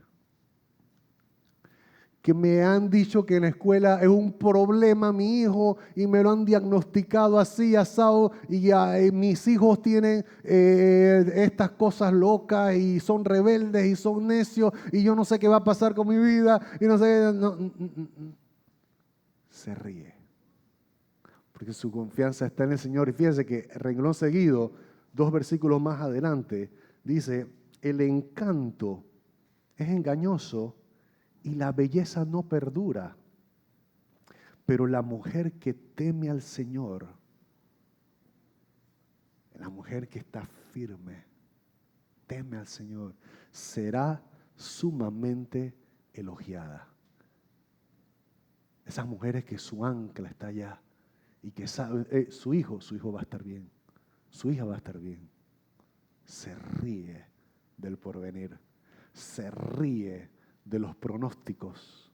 Que me han dicho que en la escuela es un problema mi hijo y me lo han diagnosticado así, asado, y ya mis hijos tienen estas cosas locas y son rebeldes y son necios y yo no sé qué va a pasar con mi vida y no sé. Se ríe. Porque su confianza está en el Señor. Y fíjense que renglón seguido, 2 versículos más adelante, dice, el encanto es engañoso y la belleza no perdura. Pero la mujer que teme al Señor, la mujer que está firme, teme al Señor, será sumamente elogiada. Esas mujeres que su ancla está allá y que sabe, su hijo va a estar bien, su hija va a estar bien. Se ríe del porvenir, se ríe de los pronósticos,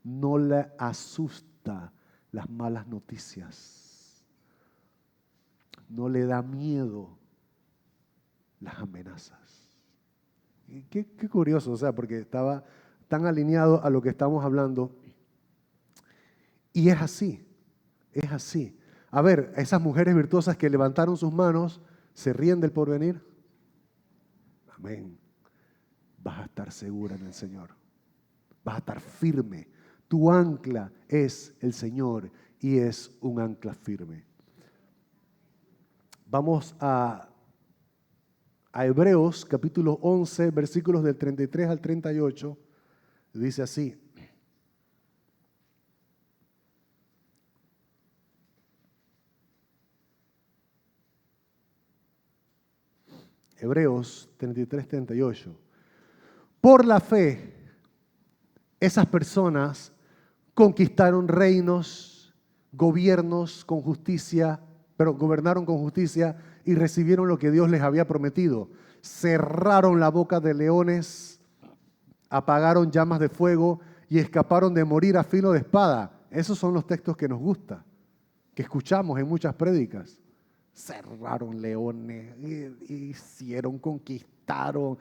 no le asusta las malas noticias, no le da miedo las amenazas. Y qué curioso, o sea, porque estaba tan alineado a lo que estamos hablando. Y es así, es así. A ver, esas mujeres virtuosas que levantaron sus manos, ¿se ríen del porvenir? Amén. Vas a estar segura en el Señor. Vas a estar firme. Tu ancla es el Señor y es un ancla firme. Vamos a Hebreos capítulo 11, versículos del 33 al 38. Dice así. Hebreos 33, 38. Por la fe, esas personas conquistaron reinos, gobiernos con justicia, pero gobernaron con justicia y recibieron lo que Dios les había prometido. Cerraron la boca de leones, apagaron llamas de fuego y escaparon de morir a filo de espada. Esos son los textos que nos gustan, que escuchamos en muchas prédicas. Cerraron leones, hicieron, conquistaron,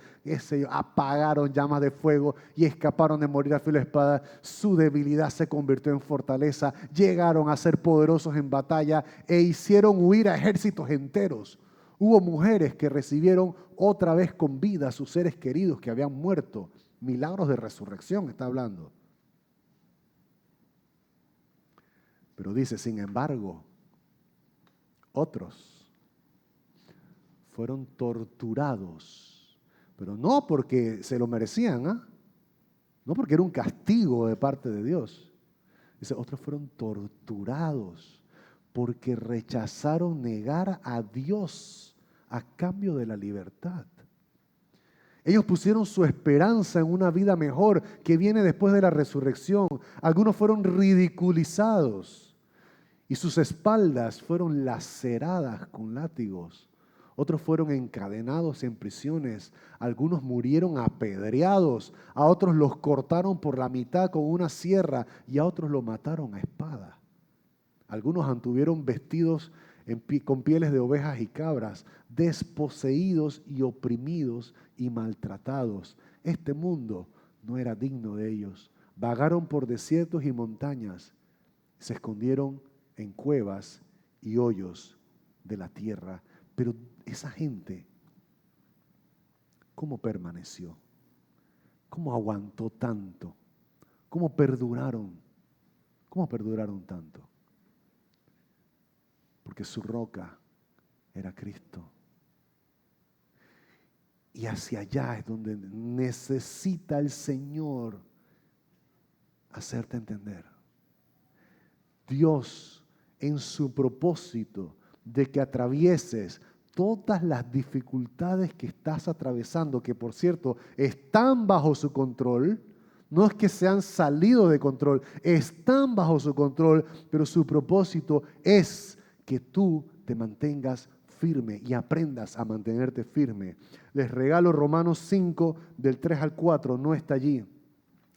apagaron llamas de fuego y escaparon de morir a filo de espada. Su debilidad se convirtió en fortaleza, llegaron a ser poderosos en batalla e hicieron huir a ejércitos enteros. Hubo mujeres que recibieron otra vez con vida a sus seres queridos que habían muerto. Milagros de resurrección está hablando. Pero dice, sin embargo, otros fueron torturados, pero no porque se lo merecían, no porque era un castigo de parte de Dios. Dice, otros fueron torturados porque rechazaron negar a Dios a cambio de la libertad. Ellos pusieron su esperanza en una vida mejor que viene después de la resurrección. Algunos fueron ridiculizados y sus espaldas fueron laceradas con látigos. Otros fueron encadenados en prisiones. Algunos murieron apedreados. A otros los cortaron por la mitad con una sierra y a otros los mataron a espada. Algunos anduvieron vestidos con pieles de ovejas y cabras, desposeídos y oprimidos y maltratados. Este mundo no era digno de ellos. Vagaron por desiertos y montañas. Se escondieron en cuevas y hoyos de la tierra. Pero esa gente, ¿cómo permaneció? ¿Cómo aguantó tanto? ¿Cómo perduraron? ¿Cómo perduraron tanto? Porque su roca era Cristo. Y hacia allá es donde necesita el Señor hacerte entender. Dios, en su propósito de que atravieses todas las dificultades que estás atravesando, que por cierto están bajo su control, no es que se han salido de control, están bajo su control, pero su propósito es que tú te mantengas firme y aprendas a mantenerte firme. Les regalo Romanos 5 del 3 al 4, no está allí.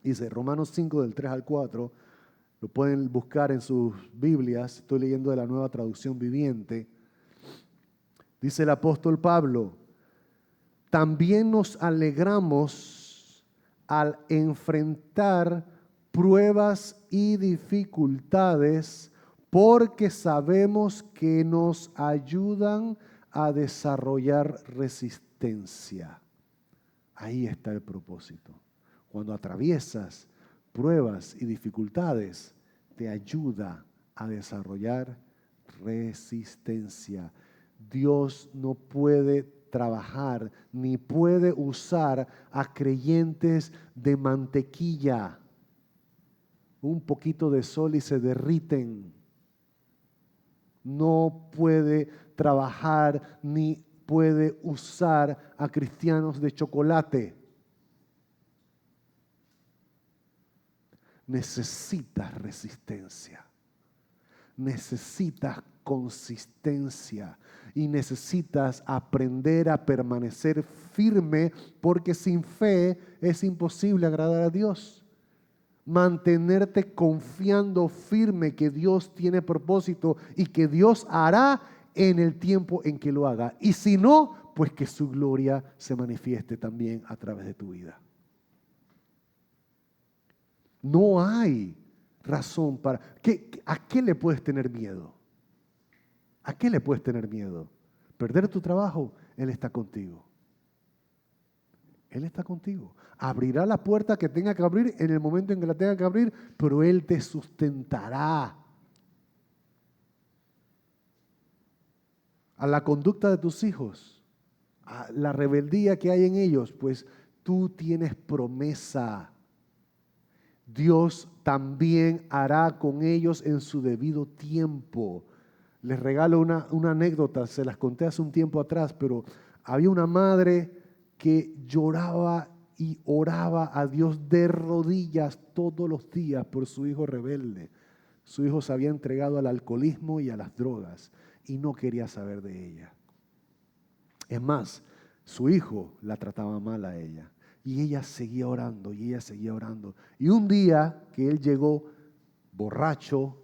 Dice Romanos 5 del 3 al 4, lo pueden buscar en sus Biblias, estoy leyendo de la Nueva Traducción Viviente. Dice el apóstol Pablo, también nos alegramos al enfrentar pruebas y dificultades porque sabemos que nos ayudan a desarrollar resistencia. Ahí está el propósito. Cuando atraviesas pruebas y dificultades, te ayuda a desarrollar resistencia. Dios no puede trabajar ni puede usar a creyentes de mantequilla. Un poquito de sol y se derriten. No puede trabajar ni puede usar a cristianos de chocolate. Necesitas resistencia, necesitas consistencia y necesitas aprender a permanecer firme porque sin fe es imposible agradar a Dios. Mantenerte confiando firme que Dios tiene propósito y que Dios hará en el tiempo en que lo haga. Y si no, pues que su gloria se manifieste también a través de tu vida. No hay razón para... ¿A qué le puedes tener miedo? ¿A qué le puedes tener miedo? ¿Perder tu trabajo? Él está contigo. Él está contigo. Abrirá la puerta que tenga que abrir en el momento en que la tenga que abrir, pero Él te sustentará. A la conducta de tus hijos, a la rebeldía que hay en ellos, pues tú tienes promesa. Dios también hará con ellos en su debido tiempo. Les regalo una anécdota, se las conté hace un tiempo atrás, pero había una madre que lloraba y oraba a Dios de rodillas todos los días por su hijo rebelde. Su hijo se había entregado al alcoholismo y a las drogas y no quería saber de ella. Es más, su hijo la trataba mal a ella. Y ella seguía orando, y ella seguía orando. Y un día que él llegó borracho,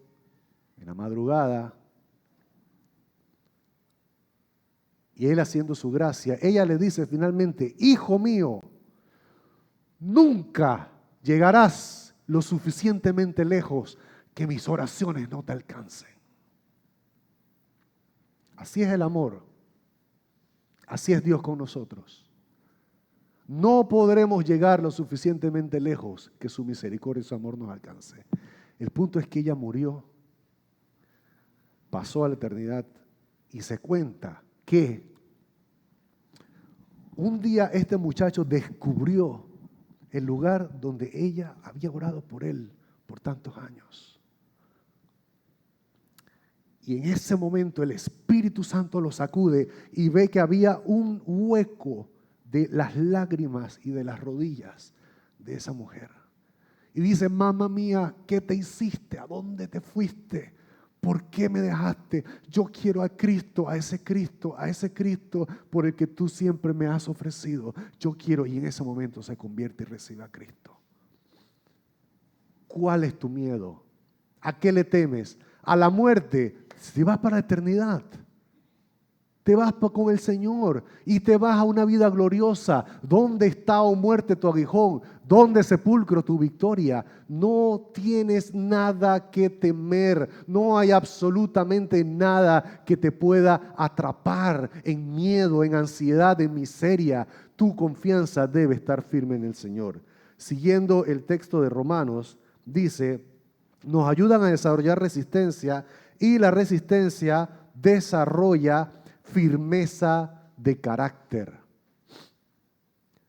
en la madrugada, y él haciendo su gracia, ella le dice finalmente, hijo mío, nunca llegarás lo suficientemente lejos que mis oraciones no te alcancen. Así es el amor. Así es Dios con nosotros. No podremos llegar lo suficientemente lejos que su misericordia y su amor nos alcance. El punto es que ella murió, pasó a la eternidad y se cuenta que un día este muchacho descubrió el lugar donde ella había orado por él por tantos años. Y en ese momento el Espíritu Santo lo sacude y ve que había un hueco de las lágrimas y de las rodillas de esa mujer. Y dice, mamá mía, ¿qué te hiciste? ¿A dónde te fuiste? ¿Por qué me dejaste? Yo quiero a Cristo, a ese Cristo por el que tú siempre me has ofrecido. Yo quiero, y en ese momento se convierte y recibe a Cristo. ¿Cuál es tu miedo? ¿A qué le temes? ¿A la muerte? Si vas para la eternidad. Te vas con el Señor y te vas a una vida gloriosa. ¿Dónde está, oh muerte, tu aguijón? ¿Dónde, sepulcro, tu victoria? No tienes nada que temer. No hay absolutamente nada que te pueda atrapar en miedo, en ansiedad, en miseria. Tu confianza debe estar firme en el Señor. Siguiendo el texto de Romanos, dice, nos ayudan a desarrollar resistencia y la resistencia desarrolla firmeza de carácter.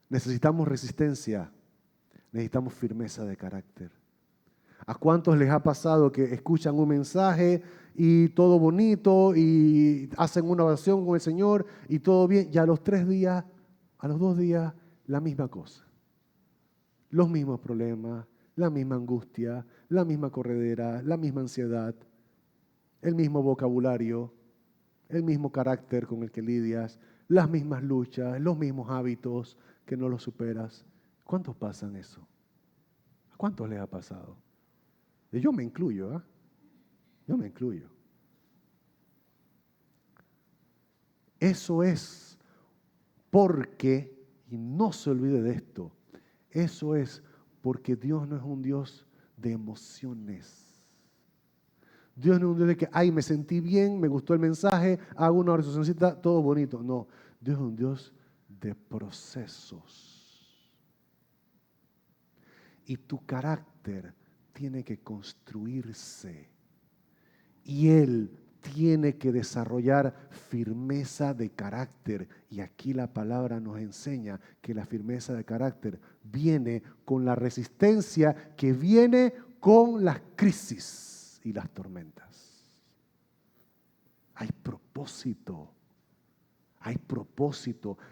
Necesitamos resistencia, necesitamos firmeza de carácter. ¿A cuántos les ha pasado que escuchan un mensaje y todo bonito y hacen una oración con el Señor y todo bien? Y a los 3 días, a los 2 días, la misma cosa. Los mismos problemas, la misma angustia, la misma corredera, la misma ansiedad, el mismo vocabulario, el mismo carácter con el que lidias, las mismas luchas, los mismos hábitos que no los superas. ¿Cuántos pasan eso? ¿A cuántos les ha pasado? Y yo me incluyo, ¿eh? Yo me incluyo. Eso es porque, y no se olvide de esto, eso es porque Dios no es un Dios de emociones. Dios no es un Dios de que, ay, me sentí bien, me gustó el mensaje, hago una oracióncita, todo bonito. No, Dios es un Dios de procesos. Y tu carácter tiene que construirse. Y Él tiene que desarrollar firmeza de carácter. Y aquí la palabra nos enseña que la firmeza de carácter viene con la resistencia que viene con las crisis y las tormentas. Hay propósito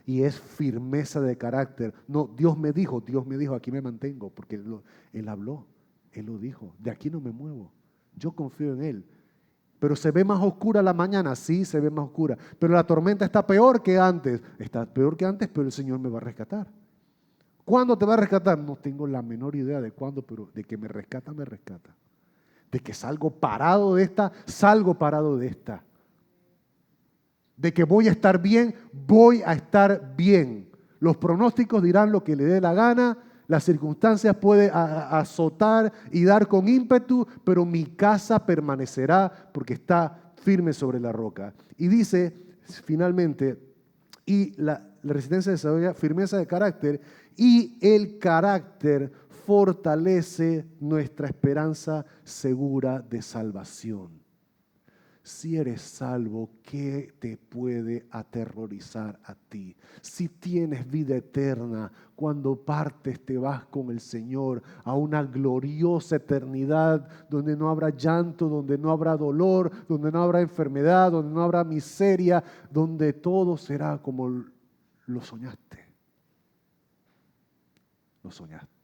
y es firmeza de carácter. No, Dios me dijo, aquí me mantengo, porque Él habló, Él lo dijo, de aquí no me muevo, yo confío en Él. Pero se ve más oscura la mañana, sí, se ve más oscura, pero la tormenta está peor que antes, pero el Señor me va a rescatar. ¿Cuándo te va a rescatar? No tengo la menor idea de cuándo, pero de que me rescata, me rescata. De que salgo parado de esta, salgo parado de esta. De que voy a estar bien, voy a estar bien. Los pronósticos dirán lo que le dé la gana, las circunstancias pueden azotar y dar con ímpetu, pero mi casa permanecerá porque está firme sobre la roca. Y dice, finalmente, y la resistencia desarrolla firmeza de carácter y el carácter fortalece nuestra esperanza segura de salvación. Si eres salvo, ¿qué te puede aterrorizar a ti? Si tienes vida eterna, cuando partes te vas con el Señor a una gloriosa eternidad donde no habrá llanto, donde no habrá dolor, donde no habrá enfermedad, donde no habrá miseria, donde todo será como lo soñaste. Lo soñaste.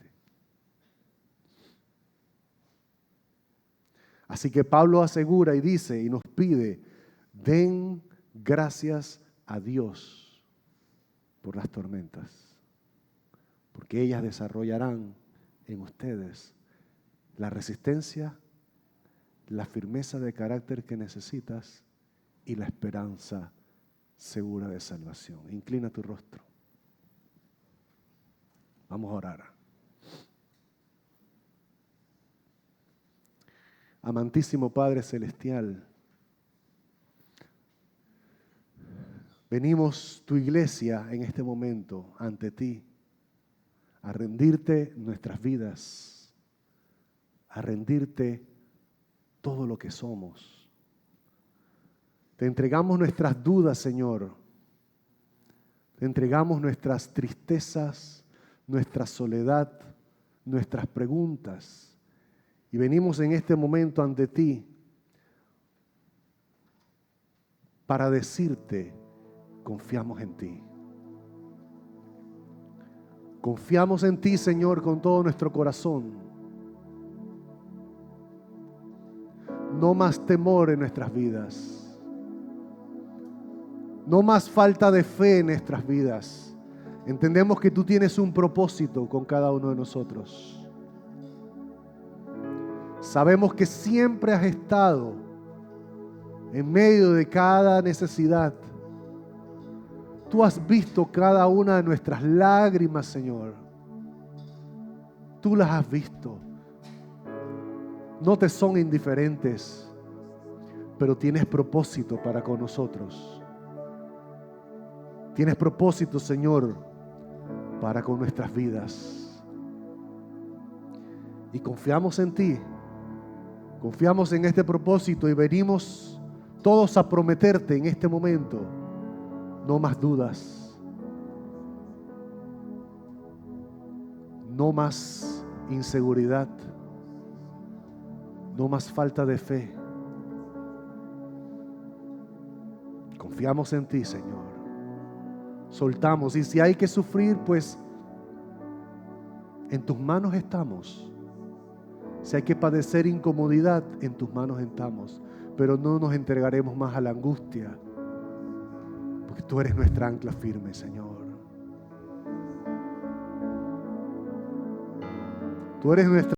Así que Pablo asegura y dice y nos pide, den gracias a Dios por las tormentas, porque ellas desarrollarán en ustedes la resistencia, la firmeza de carácter que necesitas y la esperanza segura de salvación. Inclina tu rostro. Vamos a orar. Amantísimo Padre Celestial, venimos tu iglesia en este momento ante ti a rendirte nuestras vidas, a rendirte todo lo que somos. Te entregamos nuestras dudas, Señor. Te entregamos nuestras tristezas, nuestra soledad, nuestras preguntas. Y venimos en este momento ante ti para decirte, confiamos en ti. Confiamos en ti, Señor, con todo nuestro corazón. No más temor en nuestras vidas. No más falta de fe en nuestras vidas. Entendemos que tú tienes un propósito con cada uno de nosotros. Sabemos que siempre has estado en medio de cada necesidad. Tú has visto cada una de nuestras lágrimas, Señor. Tú las has visto. No te son indiferentes, pero tienes propósito para con nosotros. Tienes propósito, Señor, para con nuestras vidas. Y confiamos en ti. Confiamos en este propósito y venimos todos a prometerte en este momento. No más dudas. No más inseguridad. No más falta de fe. Confiamos en ti, Señor. Soltamos. Y si hay que sufrir, pues en tus manos estamos. Si hay que padecer incomodidad, en tus manos estamos. Pero no nos entregaremos más a la angustia, porque tú eres nuestra ancla firme, Señor. Tú eres nuestra